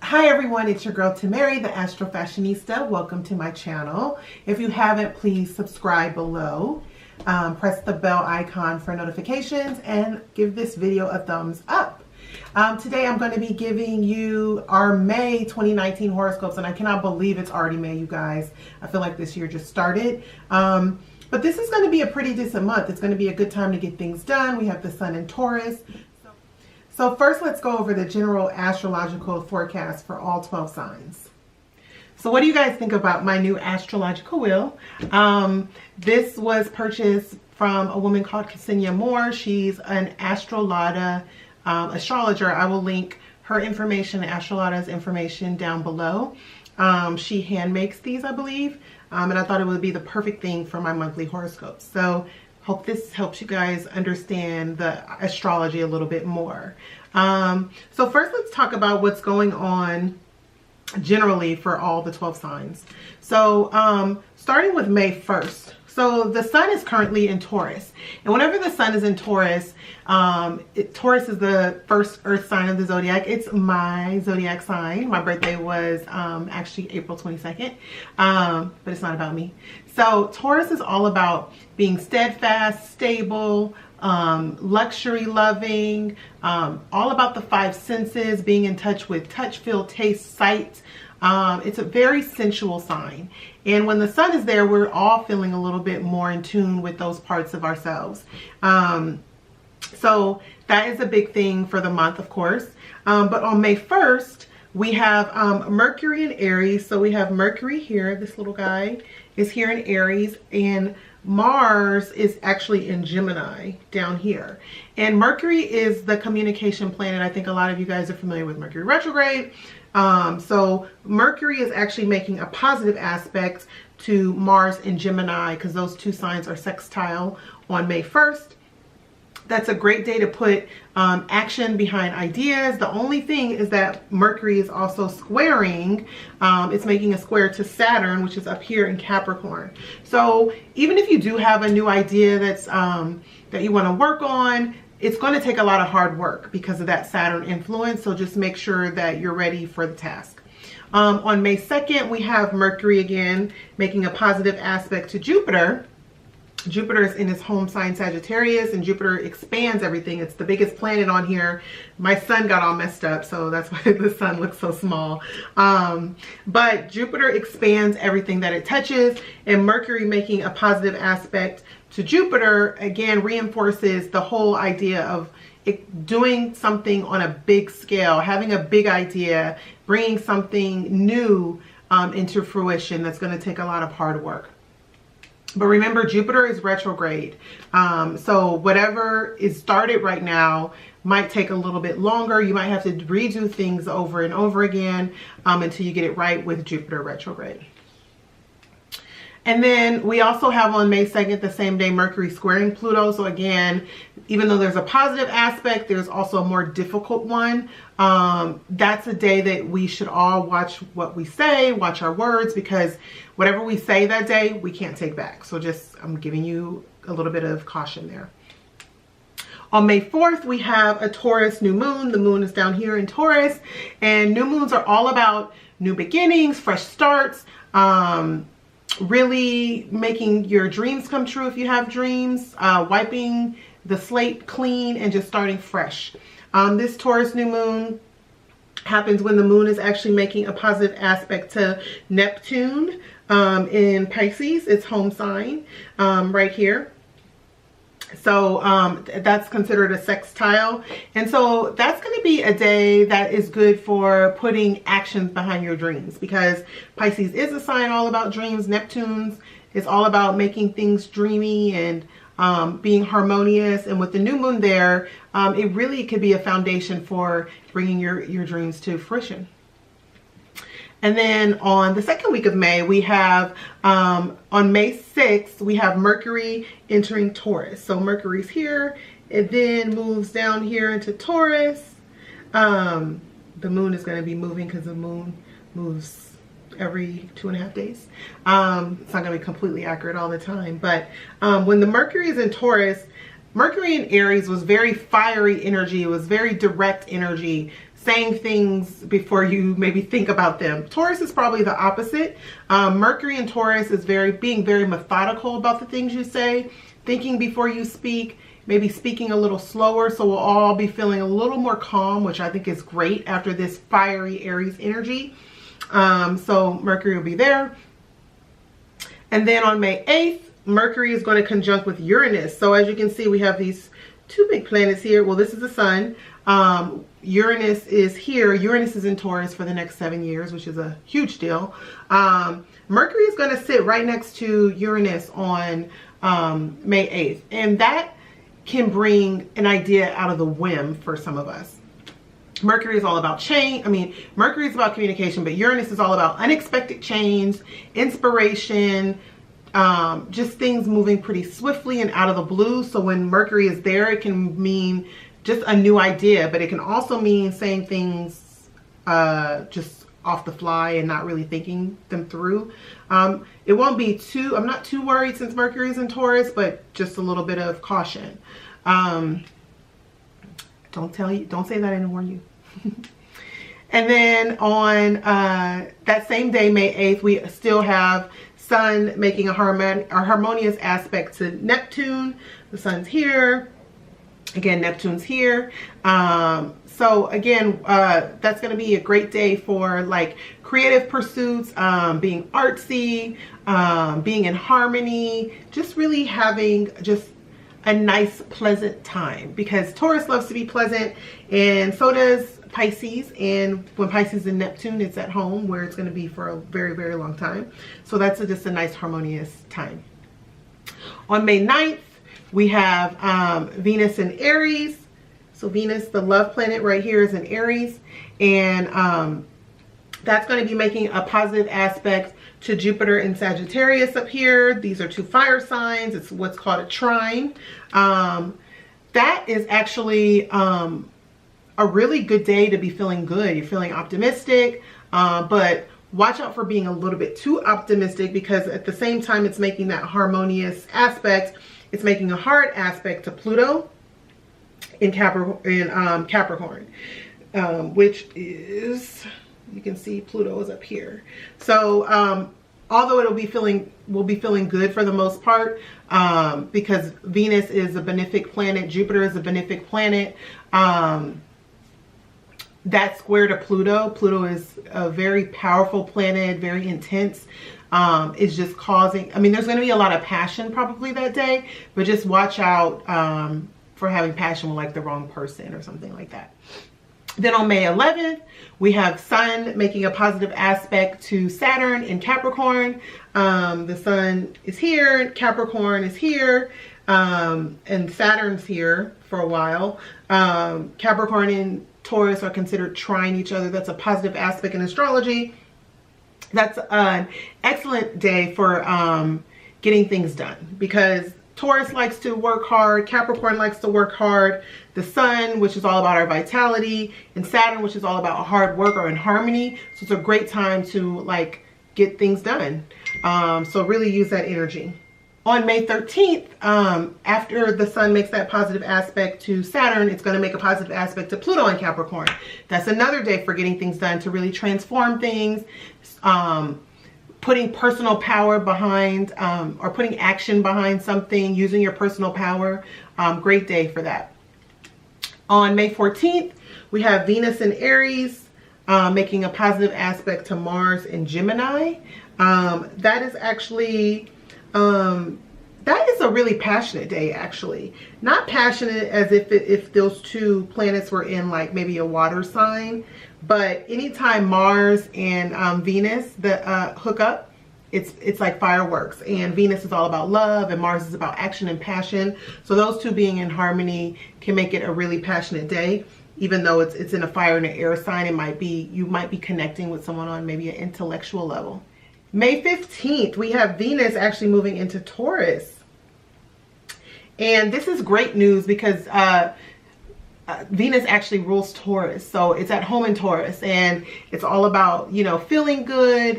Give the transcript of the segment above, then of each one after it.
Hi everyone, it's your girl Tamari, the Astro Fashionista. Welcome to my channel. If you haven't, please subscribe below. Press the bell icon for notifications and give this video a thumbs up. Today I'm going to be giving you our May 2019 horoscopes, and I cannot believe it's already May, you guys. I feel like this year just started. But this is going to be a pretty decent month. It's going to be a good time to get things done. We have the Sun in Taurus. So first, let's go over the general astrological forecast for all 12 signs. So what do you guys think about my new astrological wheel? This was purchased from a woman called Kesenya. She's an AstroLada astrologer. I will link her information, AstroLada's information, down below. She hand makes these, I believe, and I thought it would be the perfect thing for my monthly horoscope. So hope this helps you guys understand the astrology a little bit more. So first, let's talk about what's going on generally for all the 12 signs. So starting with May 1st. So the Sun is currently in Taurus. And whenever the Sun is in Taurus, Taurus is the first earth sign of the zodiac. It's my zodiac sign. My birthday was actually April 22nd, but it's not about me. So Taurus is all about being steadfast, stable, luxury loving, all about the five senses, being in touch with touch, feel, taste, sight. It's a very sensual sign. And when the Sun is there, we're all feeling a little bit more in tune with those parts of ourselves. So that is a big thing for the month, of course. But on May 1st, we have Mercury in Aries. So we have Mercury here. This little guy is here in Aries, and Mars is actually in Gemini down here. And Mercury is the communication planet. I think a lot of you guys are familiar with Mercury retrograde. So Mercury is actually making a positive aspect to Mars in Gemini, because those two signs are sextile on May 1st. That's a great day to put action behind ideas. The only thing is that Mercury is also squaring. It's making a square to Saturn, which is up here in Capricorn. So even if you do have a new idea that's that you want to work on, it's going to take a lot of hard work because of that Saturn influence. So just make sure that you're ready for the task. On May 2nd, we have Mercury again making a positive aspect to Jupiter. Jupiter is in his home sign Sagittarius, and Jupiter expands everything. It's the biggest planet on here. My sun got all messed up, so that's why the sun looks so small. But Jupiter expands everything that it touches, and Mercury making a positive aspect to Jupiter again reinforces the whole idea of doing something on a big scale, having a big idea, bringing something new into fruition that's going to take a lot of hard work. But remember, Jupiter is retrograde. So whatever is started right now might take a little bit longer. You might have to redo things over and over again until you get it right with Jupiter retrograde. And then we also have on May 2nd, the same day, Mercury squaring Pluto. So again, even though there's a positive aspect, there's also a more difficult one. That's a day that we should all watch what we say, watch our words, because whatever we say that day, we can't take back. So just, I'm giving you a little bit of caution there. On May 4th, we have a Taurus new moon. The moon is down here in Taurus, and new moons are all about new beginnings, fresh starts, really making your dreams come true if you have dreams, wiping the slate clean and just starting fresh. This Taurus new moon happens when the moon is actually making a positive aspect to Neptune in Pisces, its home sign, right here. So that's considered a sextile. And so that's going to be a day that is good for putting actions behind your dreams, because Pisces is a sign all about dreams. Neptune's is all about making things dreamy and being harmonious. And with the new moon there, it really could be a foundation for bringing your dreams to fruition. And then on the second week of May, we have, on May 6th, we have Mercury entering Taurus. So Mercury's here. It then moves down here into Taurus. The moon is going to be moving because the moon moves every 2.5 days. It's not going to be completely accurate all the time. But when the Mercury is in Taurus, Mercury in Aries was very fiery energy. It was very direct energy, saying things before you maybe think about them. Taurus is probably the opposite. Mercury in Taurus is being very methodical about the things you say, thinking before you speak, maybe speaking a little slower, so we'll all be feeling a little more calm, which I think is great after this fiery Aries energy. So Mercury will be there. And then on May 8th, Mercury is going to conjunct with Uranus. So as you can see, we have these two big planets here. Well, this is the sun. Uranus is here. Uranus is in Taurus for the next 7 years, which is a huge deal. Mercury is going to sit right next to Uranus on May 8th. And that can bring an idea out of the whim for some of us. Mercury is all about change. I mean, Mercury is about communication, but Uranus is all about unexpected change, inspiration, just things moving pretty swiftly and out of the blue. So when Mercury is there, it can mean just a new idea, but it can also mean saying things just off the fly and not really thinking them through. It won't be too, I'm not too worried since Mercury is in Taurus, but just a little bit of caution. Don't say that I didn't warn you. And then on that same day, May 8th, we still have Sun making a harmonious aspect to Neptune. The Sun's here. Again, Neptune's here. So again, that's going to be a great day for like creative pursuits, being artsy, being in harmony, just really having just a nice, pleasant time, because Taurus loves to be pleasant, and so does Pisces. And when Pisces is in Neptune, it's at home where it's going to be for a very, very long time. So that's just a nice harmonious time. On May 9th, we have Venus in Aries. So Venus, the love planet right here, is in Aries, and that's going to be making a positive aspect to Jupiter in Sagittarius up here. These are two fire signs. It's what's called a trine. That is actually a really good day to be feeling good. You're feeling optimistic, but watch out for being a little bit too optimistic, because at the same time it's making that harmonious aspect, it's making a hard aspect to Pluto in Capricorn, which is, you can see Pluto is up here. So although we'll be feeling good for the most part, because Venus is a benefic planet, Jupiter is a benefic planet, that square to Pluto. Pluto is a very powerful planet, very intense. It's just causing, I mean, there's going to be a lot of passion probably that day, but just watch out for having passion with like the wrong person or something like that. Then on May 11th, we have Sun making a positive aspect to Saturn in Capricorn. The Sun is here, Capricorn is here, and Saturn's here for a while. Capricorn and Taurus are considered trine each other. That's a positive aspect in astrology. That's an excellent day for getting things done, because Taurus likes to work hard, Capricorn likes to work hard, the Sun, which is all about our vitality, and Saturn, which is all about hard work or in harmony. So it's a great time to like get things done. So really use that energy. On May 13th, after the Sun makes that positive aspect to Saturn, it's going to make a positive aspect to Pluto in Capricorn. That's another day for getting things done, to really transform things, putting personal power behind, or putting action behind something, using your personal power. Great day for that. On May 14th, we have Venus in Aries, making a positive aspect to Mars in Gemini. That is actually, that is a really passionate day, actually. Not passionate as if those two planets were in like maybe a water sign, but anytime Mars and Venus hook up, it's like fireworks. And Venus is all about love, and Mars is about action and passion. So those two being in harmony can make it a really passionate day. Even though it's in a fire and an air sign, you might be connecting with someone on maybe an intellectual level. May 15th, we have Venus actually moving into Taurus. And this is great news, because Venus actually rules Taurus. So it's at home in Taurus, and it's all about, you know, feeling good,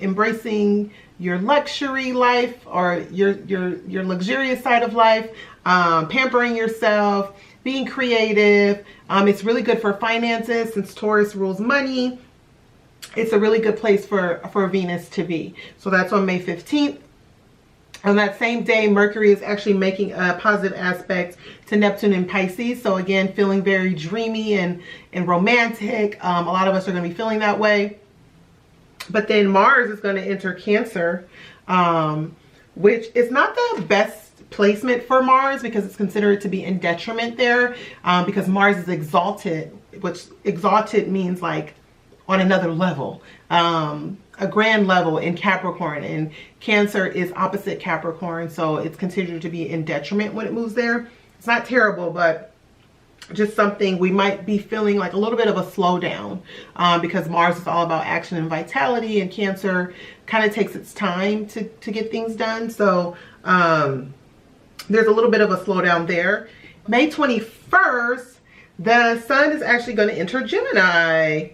embracing your luxury life, or your luxurious side of life, pampering yourself, being creative. It's really good for finances since Taurus rules money. It's a really good place for Venus to be. So that's on May 15th. On that same day, Mercury is actually making a positive aspect to Neptune in Pisces. So again, feeling very dreamy and romantic. A lot of us are going to be feeling that way. But then Mars is going to enter Cancer, which is not the best placement for Mars because it's considered to be in detriment there, because Mars is exalted, which exalted means like on another level. A grand level in Capricorn, and Cancer is opposite Capricorn, so it's considered to be in detriment when it moves there. It's not terrible, but just something we might be feeling like a little bit of a slowdown, because Mars is all about action and vitality, and Cancer kind of takes its time to get things done. So there's a little bit of a slowdown there. May 21st, the Sun is actually going to enter Gemini.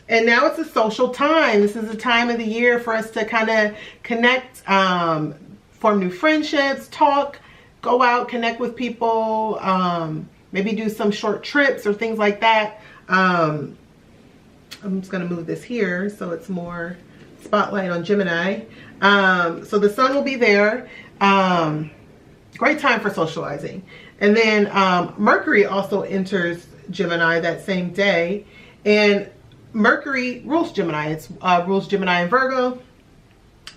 And now it's a social time. This is a time of the year for us to kind of connect, form new friendships, talk, go out, connect with people, maybe do some short trips or things like that. I'm just going to move this here so it's more spotlight on Gemini. So the Sun will be there. Great time for socializing. And then Mercury also enters Gemini that same day. And Mercury rules Gemini. It rules Gemini and Virgo.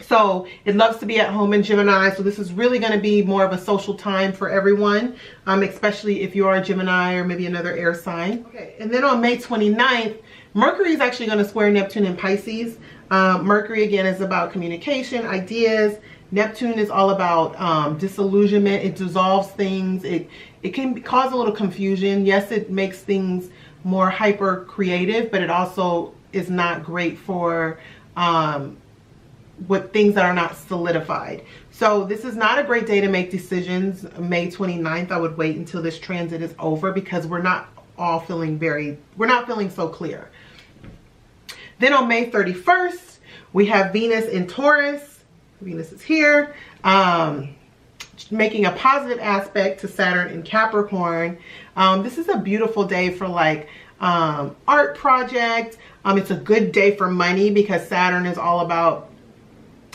So it loves to be at home in Gemini. So this is really going to be more of a social time for everyone, especially if you are a Gemini or maybe another air sign. Okay, and then on May 29th, Mercury is actually going to square Neptune in Pisces. Mercury, again, is about communication, ideas. Neptune is all about disillusionment. It dissolves things. It can cause a little confusion. Yes, it makes things more hyper creative, but it also is not great for with things that are not solidified. So this is not a great day to make decisions. May 29th, I would wait until this transit is over because we're not feeling so clear. Then on May 31st, we have Venus in Taurus. Venus is here, making a positive aspect to Saturn in Capricorn. This is a beautiful day for like art project. It's a good day for money because Saturn is all about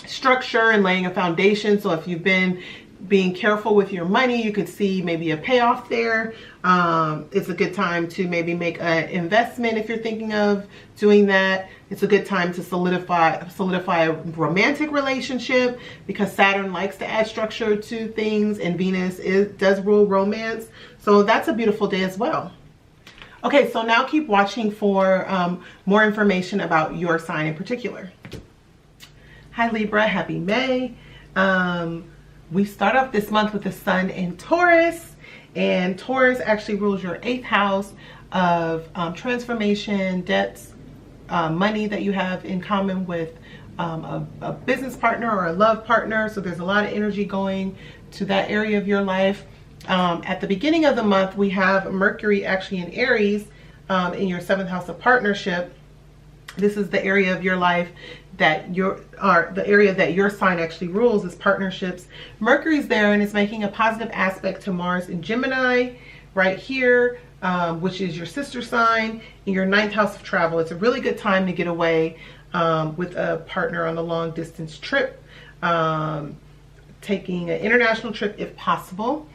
structure and laying a foundation. So if you've been being careful with your money, you could see maybe a payoff there. It's a good time to maybe make an investment if you're thinking of doing that. It's a good time to solidify a romantic relationship because Saturn likes to add structure to things, and Venus does rule romance. So that's a beautiful day as well. Okay, so now keep watching for more information about your sign in particular. Hi Libra, happy May. We start off this month with the Sun in Taurus, and Taurus actually rules your 8th house of transformation, debts, money that you have in common with a business partner or a love partner. So there's a lot of energy going to that area of your life. At the beginning of the month, we have Mercury actually in Aries in your 7th house of partnership. This is the area of your life that the area that your sign actually rules is partnerships. Mercury's there and it's making a positive aspect to Mars in Gemini right here, which is your sister sign in your 9th house of travel. It's a really good time to get away with a partner on a long distance trip, taking an international trip if possible.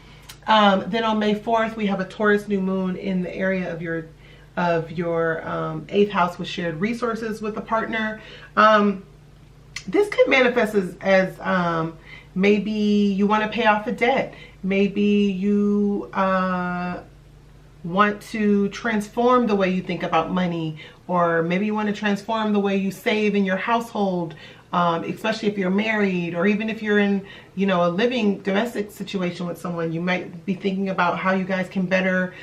Then on May 4th, we have a Taurus new moon in the area of your 8th house with shared resources with a partner. This could manifest as maybe you want to pay off a debt. Maybe you want to transform the way you think about money, or maybe you want to transform the way you save in your household, especially if you're married, or even if you're in, a living domestic situation with someone. You might be thinking about how you guys can better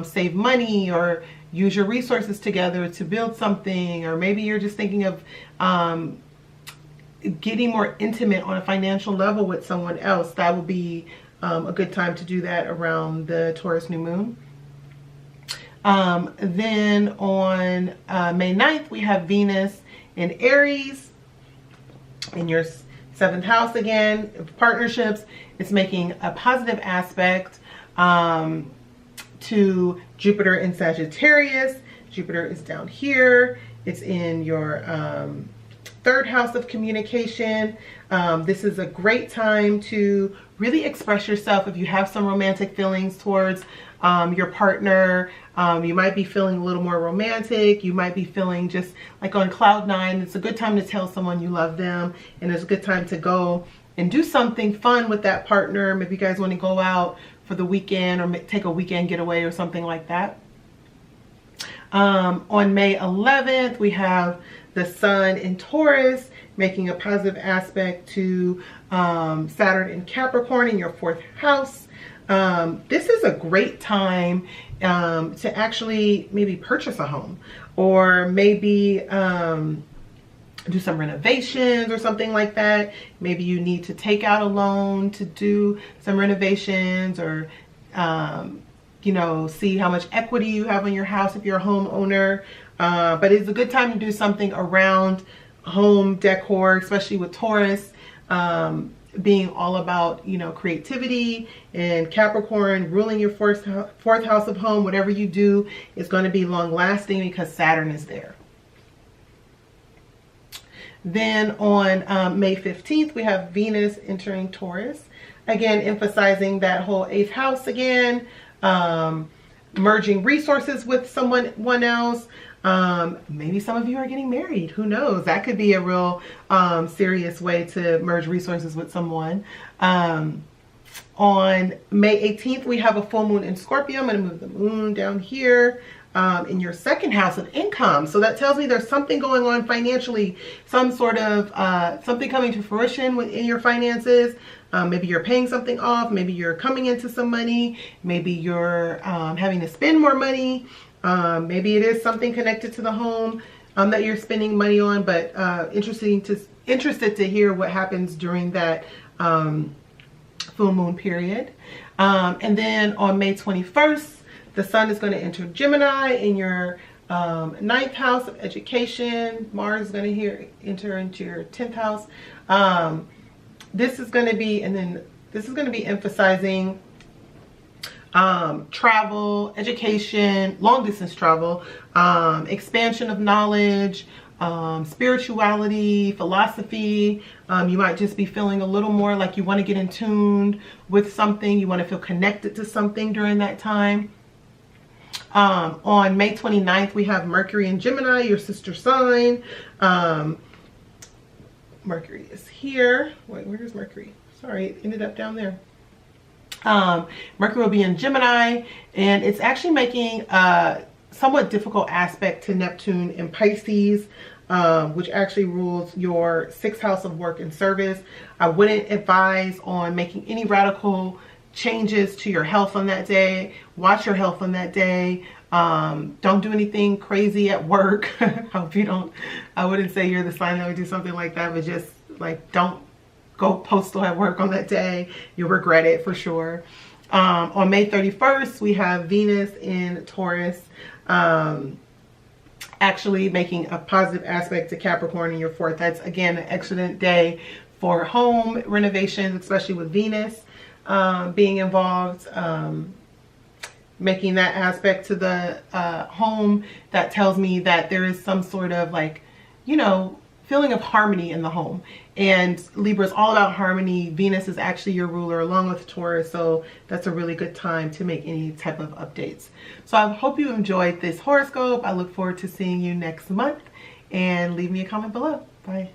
save money or use your resources together to build something, or maybe you're just thinking of getting more intimate on a financial level with someone else. That will be a good time to do that around the Taurus new moon. Then on May 9th, we have Venus in Aries in your 7th house again, partnerships. It's making a positive aspect to Jupiter in Sagittarius. Jupiter is down here. It's in your 3rd house of communication. This is a great time to really express yourself if you have some romantic feelings towards your partner. You might be feeling a little more romantic. You might be feeling just like on cloud 9. It's a good time to tell someone you love them, and it's a good time to go and do something fun with that partner. Maybe you guys want to go out for the weekend or take a weekend getaway or something like that. On May 11th, we have the Sun in Taurus, making a positive aspect to Saturn in Capricorn in your 4th house. This is a great time to actually maybe purchase a home, or maybe do some renovations or something like that. Maybe you need to take out a loan to do some renovations, or you know, see how much equity you have on your house if you're a homeowner. But it's a good time to do something around home decor, especially with Taurus being all about, you know, creativity, and Capricorn ruling your 4th house of home. Whatever you do is going to be long lasting because Saturn is there. Then on May 15th, we have Venus entering Taurus, again emphasizing that whole 8th house again, merging resources with someone else. Maybe some of you are getting married. Who knows? That could be a real serious way to merge resources with someone. On May 18th, we have a full moon in Scorpio. I'm going to move the moon down here in your 2nd house of income. So that tells me there's something going on financially, some sort of something coming to fruition within your finances. Maybe you're paying something off. Maybe you're coming into some money. Maybe you're having to spend more money. Maybe it is something connected to the home that you're spending money on, but interested to hear what happens during that full moon period. And then on May 21st, the Sun is going to enter Gemini in your 9th house of education. Mars is going to enter into your 10th house. This is going to be, emphasizing travel, education, long distance travel, expansion of knowledge, spirituality, philosophy. You might just be feeling a little more like you want to get in tune with something. You want to feel connected to something during that time. On May 29th, we have Mercury in Gemini, your sister sign. Mercury is here. Wait, where is Mercury? Sorry, it ended up down there. Mercury will be in Gemini, and it's actually making a somewhat difficult aspect to Neptune in Pisces, which actually rules your 6th house of work and service. I wouldn't advise on making any radical changes to your health on that day. Watch your health on that day. Don't do anything crazy at work. I wouldn't say you're the sign that would do something like that, but just like don't go postal at work on that day. You'll regret it for sure. On May 31st, we have Venus in Taurus, actually making a positive aspect to Capricorn in your 4th. That's again an excellent day for home renovations, especially with Venus being involved. Making that aspect to the home, that tells me that there is some sort of like, you know, feeling of harmony in the home. And Libra is all about harmony. Venus is actually your ruler along with Taurus, so that's a really good time to make any type of updates. So I hope you enjoyed this horoscope. I look forward to seeing you next month, and leave me a comment below. Bye.